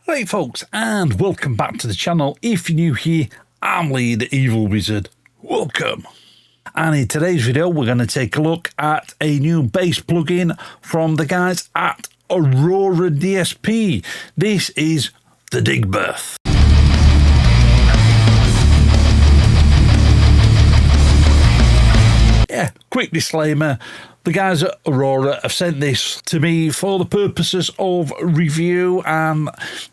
Right folks, and welcome back to the channel. If you're new here, I'm Lee the Evil Wizard. Welcome. And in today's video, we're going to take a look at a new bass plugin from the guys at Aurora DSP. This is the Digbeth. Yeah, quick disclaimer. The guys at Aurora have sent this to me for the purposes of review and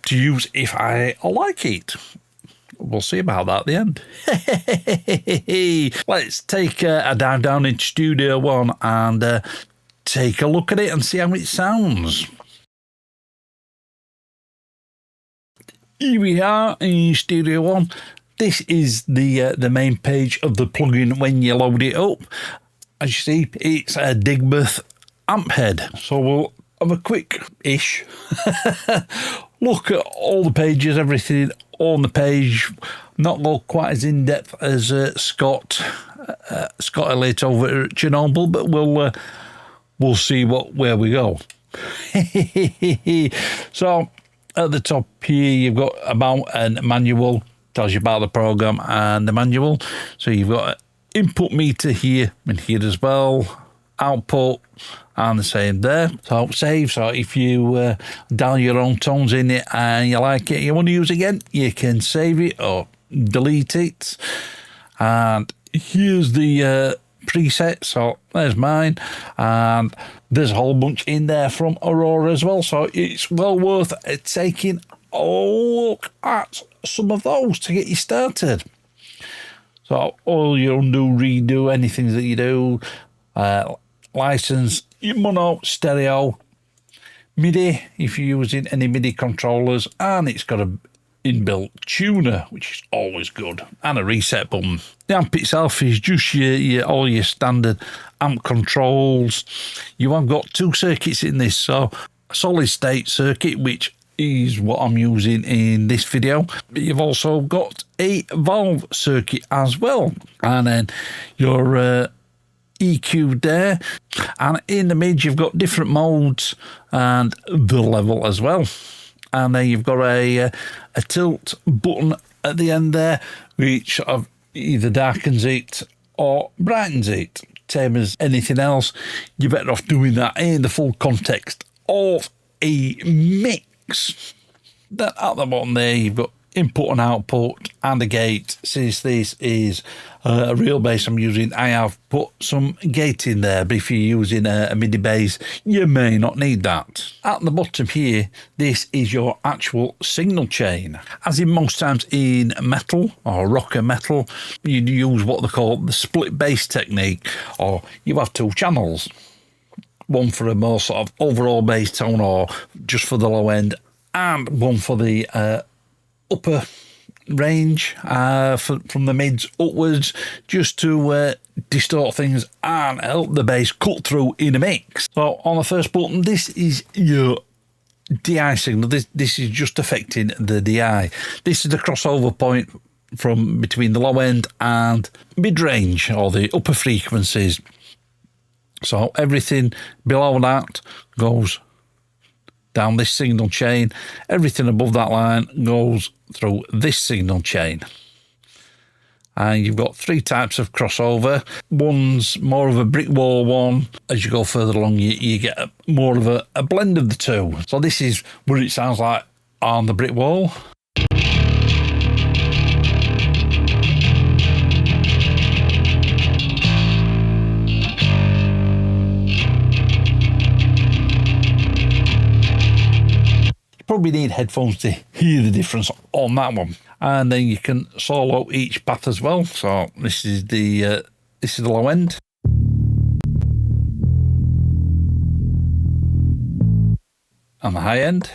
to use if I like it. We'll see about that at the end. Let's take a dive down into Studio One and take a look at it and see how it sounds. Here we are in Studio One. This is the main page of the plugin when you load it up. As you see, it's a Digbeth amp head. So we'll have a quick-ish look at all the pages, everything on the page. Not go quite as in-depth as Scott Alreyt over at Chernobyl, but we'll see where we go. So at the top here, you've got about and manual. Tells you about the program and the manual. So you've got an input meter here and here as well, output, and the same there. So save. So if you dial your own tones in it and you like it, you want to use it again, you can save it or delete it. And here's the preset. So there's mine, and there's a whole bunch in there from Aurora as well. So it's well worth taking a look at some of those to get you started. So all your undo, redo, anything that you do, license, your mono, stereo, MIDI if you're using any MIDI controllers, and it's got an inbuilt tuner, which is always good, and a reset button. The amp itself is just all your standard amp controls. You have got two circuits in this, so a solid state circuit, which is what I'm using in this video, but you've also got a valve circuit as well, and then your EQ there, and in the mid you've got different modes and the level as well, and then you've got a tilt button at the end there, which either darkens it or brightens it. Same as anything else, you're better off doing that in the full context of a mix. Then at the bottom there you've got input and output and a gate. Since this is a real bass I'm using, I have put some gate in there, but if you're using a MIDI bass you may not need that. At the bottom here, this is your actual signal chain. As in most times in metal or rock and metal, you use what they call the split bass technique, or you have two channels, one for a more sort of overall bass tone or just for the low end, and one for the upper range from the mids upwards, just to distort things and help the bass cut through in a mix. So on the first button, this is your DI signal. This is just affecting the DI. This is the crossover point from between the low end and mid range, or the upper frequencies. So everything below that goes down this signal chain. Everything above that line goes through this signal chain. And you've got three types of crossover. One's more of a brick wall one. As you go further along, you get more of a blend of the two. So this is what it sounds like on the brick wall. Probably need headphones to hear the difference on that one, and then you can solo each path as well. So this is the low end, and the high end.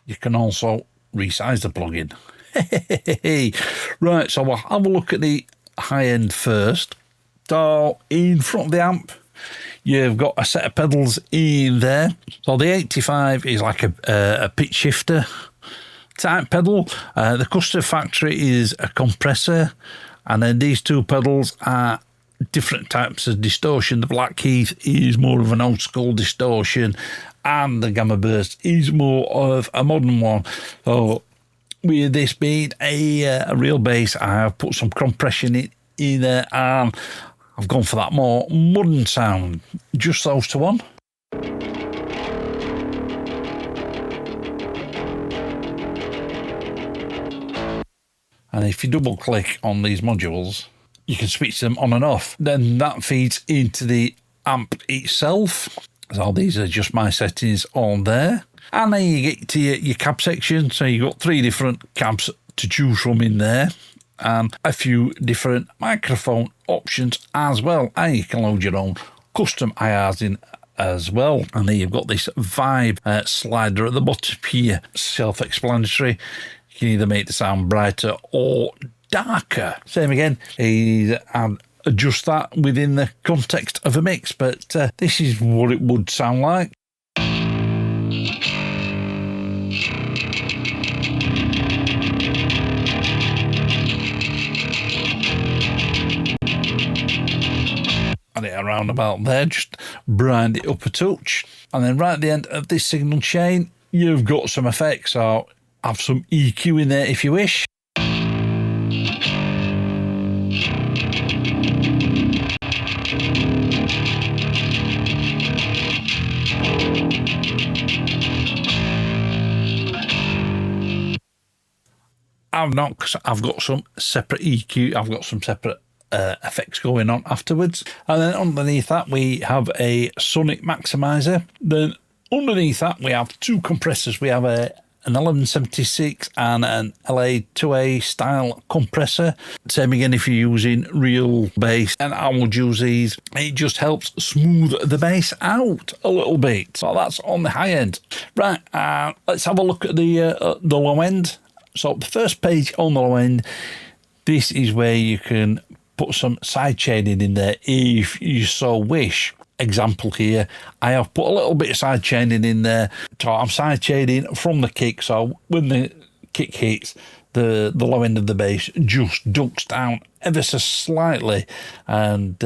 You can also resize the plugin. Right, so we'll have a look at the high end first. So in front of the amp, you've got a set of pedals in there. So the 85 is like a pitch shifter type pedal. The custard factory is a compressor, and then these two pedals are different types of distortion. The Black Keith is more of an old school distortion, and the Gamma Burst is more of a modern one. So with this being a real bass, I've put some compression in there, and I've gone for that more modern sound. Just those two on. And if you double click on these modules, you can switch them on and off. Then that feeds into the amp itself. So these are just my settings on there. And then you get to your cab section. So you've got 3 different cabs to choose from in there, and a few different microphone options as well. And you can load your own custom IRs in as well. And then you've got this vibe slider at the bottom here. Self-explanatory. You can either make the sound brighter or darker. Same again, and adjust that within the context of a mix, but this is what it would sound like. Add it around about there, just brighten it up a touch. And then right at the end of this signal chain, you've got some effects, so have some EQ in there if you wish. I've not, because I've got some separate EQ, I've got some separate effects going on afterwards. And then underneath that we have a sonic maximizer. Then underneath that we have 2 compressors. We have an 1176 and an LA2A style compressor. Same again if you're using real bass, and I would use these. It just helps smooth the bass out a little bit. So that's on the high end. Right, let's have a look at the low end. So the first page on the low end, this is where you can put some side chaining in there if you so wish. Example here, I have put a little bit of side chaining in there. So I'm side chaining from the kick, so when the kick hits, the low end of the bass just ducks down ever so slightly, and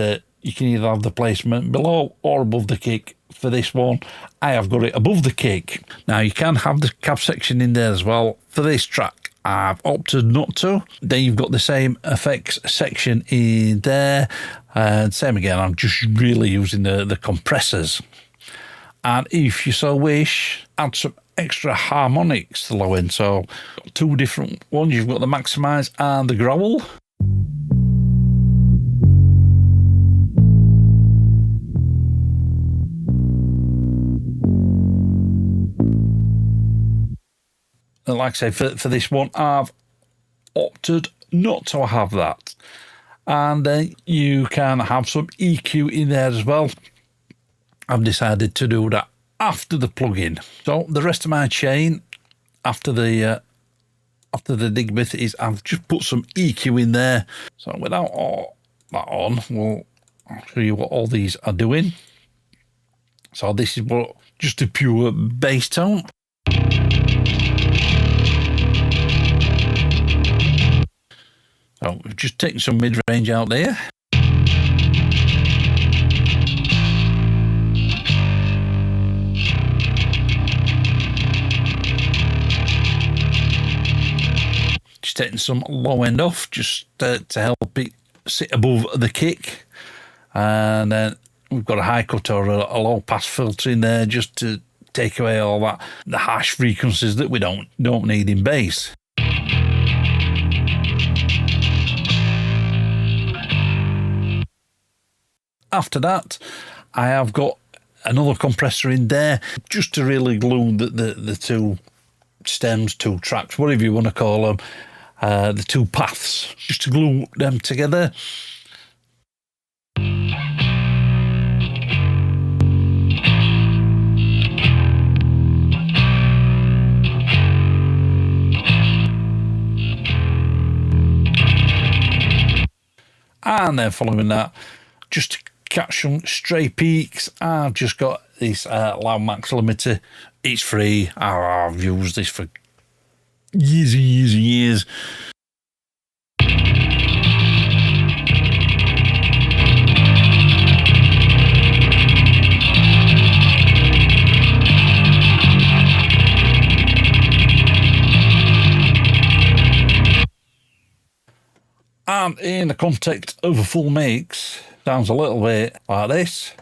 you can either have the placement below or above the kick. For this one, I have got it above the kick. Now you can have the cab section in there as well. For this track, I've opted not to. Then you've got the same effects section in there, and same again, I'm just really using the compressors. And if you so wish, add some extra harmonics to the low end. So 2 different ones. You've got the maximize and the growl. And like I say, for this one, I've opted not to have that. And then you can have some EQ in there as well. I've decided to do that after the plugin. So the rest of my chain after the Digbeth is I've just put some EQ in there. So without all that on, I'll show you what all these are doing. So this is just a pure bass tone. So we've just taken some mid-range out there. Just taking some low end off, just to help it sit above the kick. And then we've got a high cut or a low pass filter in there just to take away all that, the harsh frequencies that we don't need in bass. After that, I have got another compressor in there just to really glue the 2 stems, 2 tracks, whatever you want to call them, the 2 paths, just to glue them together. And then following that, just to catch some stray peaks, I've just got this Loud Max limiter. It's free. I've used this for years and years and years. in the context of a full mix, sounds a little bit like this.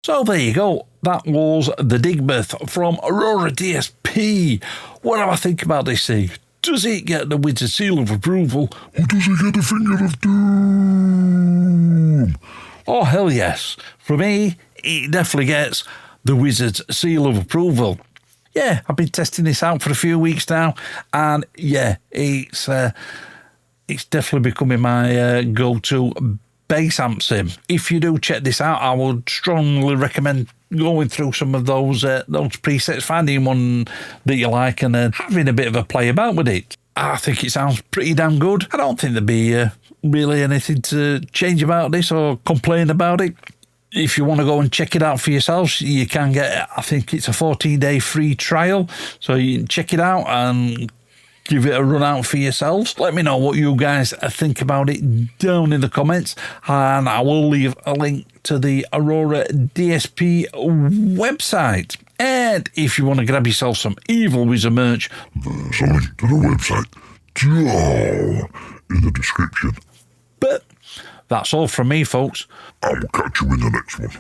So there you go, that was the Digbeth from Aurora DSP. What do I think about this thing? Does it get the Wizard seal of approval, or does it get the finger of doom? Oh hell yes, for me it definitely gets the Wizard's seal of approval. Yeah, I've been testing this out for a few weeks now, and yeah, it's definitely becoming my go-to bass amp sim. If you do check this out, I would strongly recommend going through some of those presets, finding one that you like, and then having a bit of a play about with it. I think it sounds pretty damn good. I don't think there'd be really anything to change about this or complain about it. If you want to go and check it out for yourselves, you can get, I think it's a 14-day free trial, so you can check it out and give it a run out for yourselves. Let me know what you guys think about it down in the comments, and I will leave a link to the Aurora DSP website. And if you want to grab yourself some Evil Wizard merch, there's a link to the website down in the description. But that's all from me, folks. I will catch you in the next one.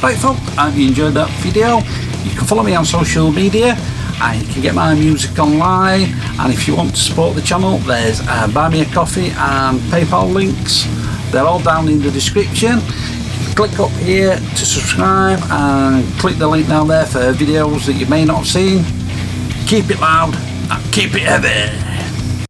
Right, folks, I hope you enjoyed that video. You can follow me on social media, and you can get my music online. And if you want to support the channel, there's Buy Me a Coffee and PayPal links. They're all down in the description. Click up here to subscribe and click the link down there for videos that you may not have seen. Keep it loud and keep it heavy.